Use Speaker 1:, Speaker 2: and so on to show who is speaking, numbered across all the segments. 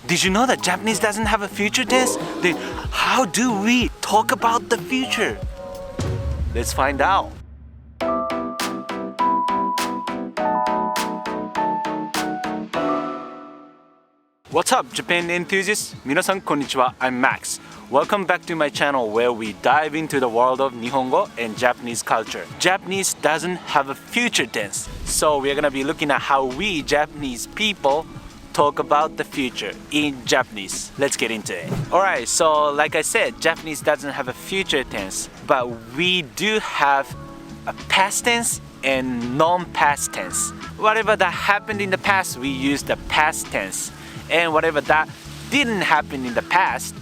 Speaker 1: Did you know that Japanese doesn't have a future tense? Then how do we talk about the future? Let's find out. What's up, Japan enthusiasts? 皆さんこんにちは. I'm Max. Welcome back to my channel where we dive into the world of Nihongo and Japanese culture. Japanese doesn't have a future tense, so we're gonna be looking at how we Japanese people talk about the future in Japanese. Let's get into it. Alright, so like I said, Japanese doesn't have a future tense, but we do have a past tense and non-past tense. Whatever that happened in the past, we use the past tense. And whatever that didn't happen in the past,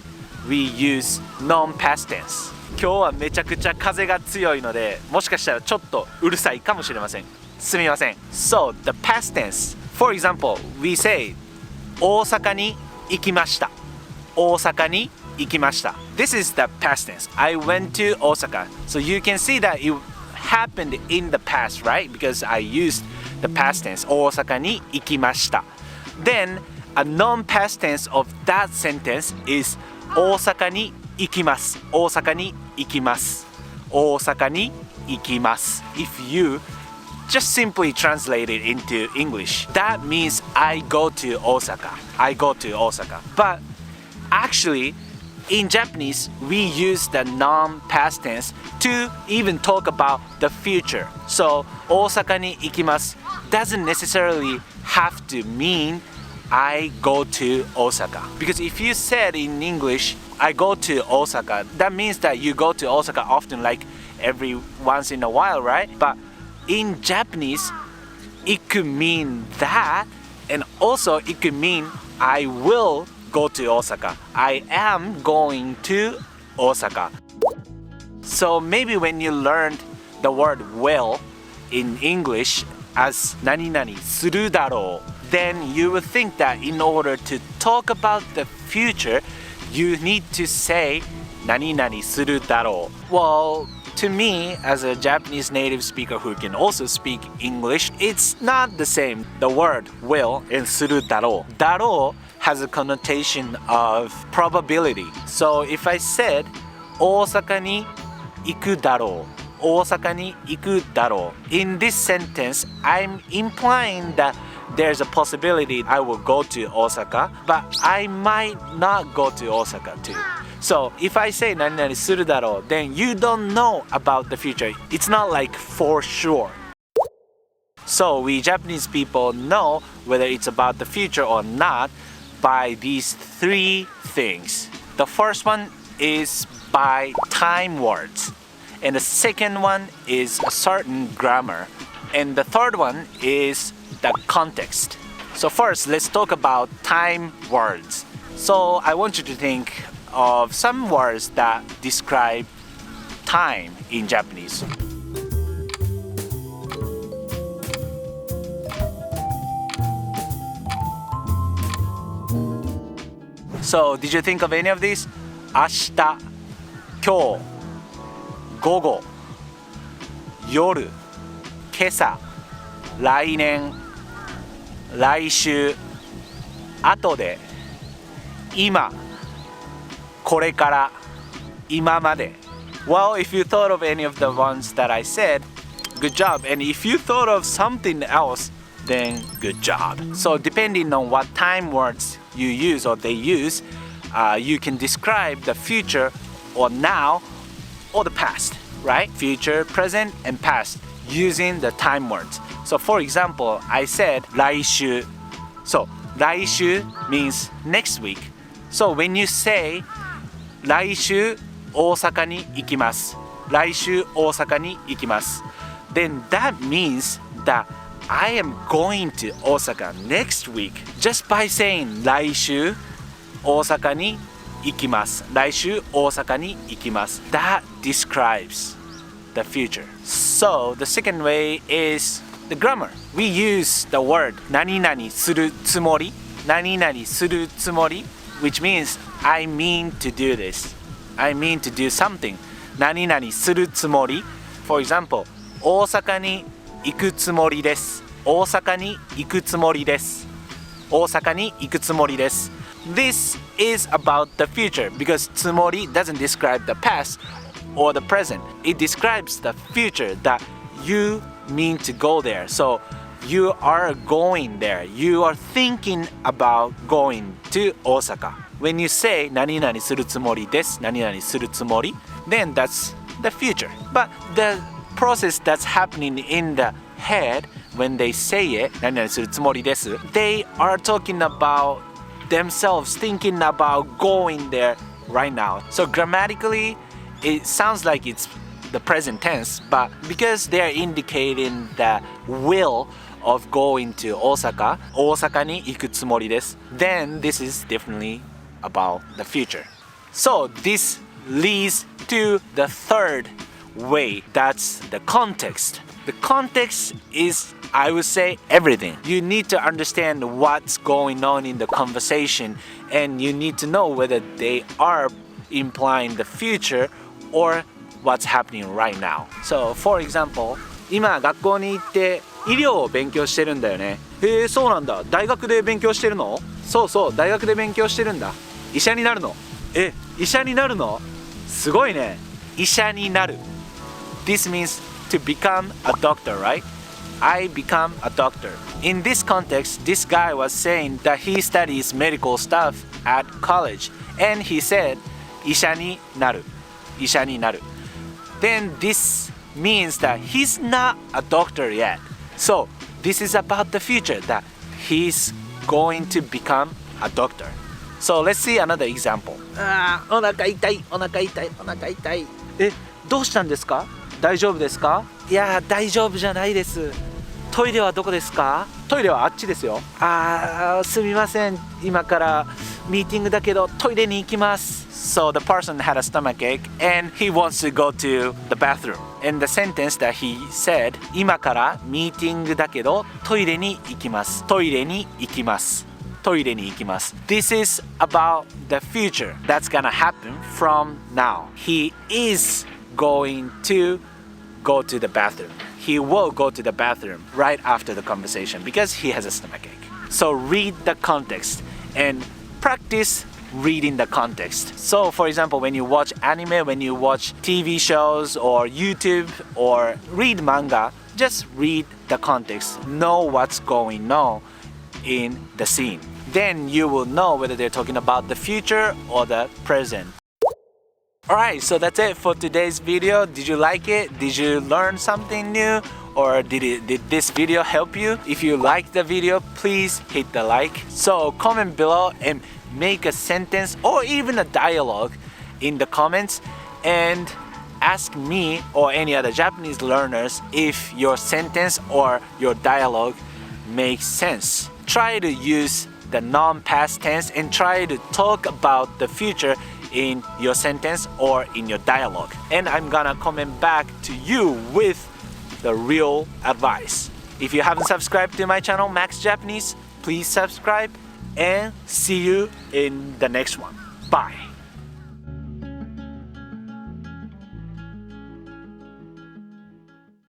Speaker 1: we use non-past tense. 今日はめちゃくちゃ風が強いので、もしかしたらちょっとうるさいかもしれません。すみません。So, the past tense. For example, we say 大阪に行きました。大阪に行きました。This is the past tense. I went to Osaka. So you can see that it happened in the past, right? Because I used the past tense. 大阪に行きました。Then, a non-past tense of that sentence is 大阪に行きます。大阪に行きます。大阪に行きます。If you just simply translate it into English, that means I go to Osaka. I go to Osaka. But actually, in Japanese, we use the non-past tense to even talk about the future. So, 大阪に行きます doesn't necessarily have to mean I go to Osaka. Because if you said in English, I go to Osaka, that means that you go to Osaka often, like every once in a while, right? But in Japanese, it could mean that, and also it could mean I will go to Osaka. I am going to Osaka. So maybe when you learned the word will in English as 何々するだろう, then you would think that in order to talk about the future, you need to say 何々するだろう. Well, to me, as a Japanese native speaker who can also speak English, it's not the same. The word will and するだろう. だろう has a connotation of probability. So if I said 大阪に行くだろう. 大阪に行くだろう. In this sentence, I'm implying that there's a possibility I will go to Osaka, but I might not go to Osaka too. So if I say 何々するだろう, then you don't know about the future. It's not like for sure. So we Japanese people know whether it's about the future or not by these three things. The first one is by time words. And the second one is a certain grammar. And the third one is the context. So first, let's talk about time words. So I want you to think of some words that describe time in Japanese. So did you think of any of these? 明日、今日、午後、夜、今朝、来年、来週、後で、今、これから、今まで. Well, if you thought of any of the ones that I said, good job. And if you thought of something else, then good job. So depending on what time words you use or they use, you can describe the future or now or the past, right? Future, present, and past using the time words. So for example, I said 来週. So 来週 means next week. So when you say 来週大阪に行きます. 来週大阪に行きます. Then that means that I am going to Osaka next week just by saying 来週大阪に行きます. 来週大阪に行きます. That describes the future. So the second way is the grammar. We use the word 何々するつもり. 何々するつもり, which means I mean to do this. I mean to do something. 何々するつもり. For example, 大阪に行くつもりです. 大阪に行くつもりです. 大阪に行くつもりです. this is about the future because つもり doesn't describe the past or the present. It describes the future that you mean to go there. So you are going there. You are thinking about going to Osaka. When you say 何々するつもりです、何々するつもり, then that's the future. But the process that's happening in the head when they say it, 何々するつもりです, they are talking about themselves thinking about going there right now. So grammatically, it sounds like it's the present tense, but because they're indicating the will of going to Osaka, 大阪に行くつもりです, then this is definitely about the future. So this leads to the third way, that's the context. The context is, I would say, everything. You need to understand what's going on in the conversation and you need to know whether they are implying the future or what's happening right now. So, for example, 今学校に行って医療を勉強してるんだよね。へえ、そうなんだ。大学で勉強してるの？そうそう、大学で勉強してるんだ。医者になるの？え、医者になるの？すごいね。医者になる。This means to become a doctor, right? I become a doctor. In this context, this guy was saying that he studies medical stuff at college and he said 医者になる。医者になる。Then this means that he's not a doctor yet. So this is about the future that he's going to become a doctor. So let's see another example. お腹痛い、お腹痛い、お腹痛い。え、どうしたんですか？大丈夫ですか？いや、大丈夫じゃないです。トイレはどこですか？トイレはあっちですよ。すみません。今からミーティングだけどトイレに行きます。So the person had a stomachache and he wants to go to the bathroom. And the sentence that he said, 今からミーティングだけどトイレに行きます。トイレに行きます。トイレに行きます。This is about the future that's gonna happen from now. He is going to go to the bathroom. He will go to the bathroom right after the conversation because he has a stomachache. So read the context and practice reading the context. So for example, when you watch anime, when you watch TV shows or YouTube or read manga, just read the context. Know what's going on in the scene. Then you will know whether they're talking about the future or the present. Alright, so that's it for today's video. Did you like it? Did you learn something new? Or did this video help you? If you liked the video, please hit the like. So comment below and make a sentence or even a dialogue in the comments and ask me or any other Japanese learners if your sentence or your dialogue makes sense. Try to use the non-past tense and try to talk about the future in your sentence or in your dialogue. And I'm gonna comment back to you with the real advice. If you haven't subscribed to my channel, Max Japanese, please subscribe and see you in the next one. Bye.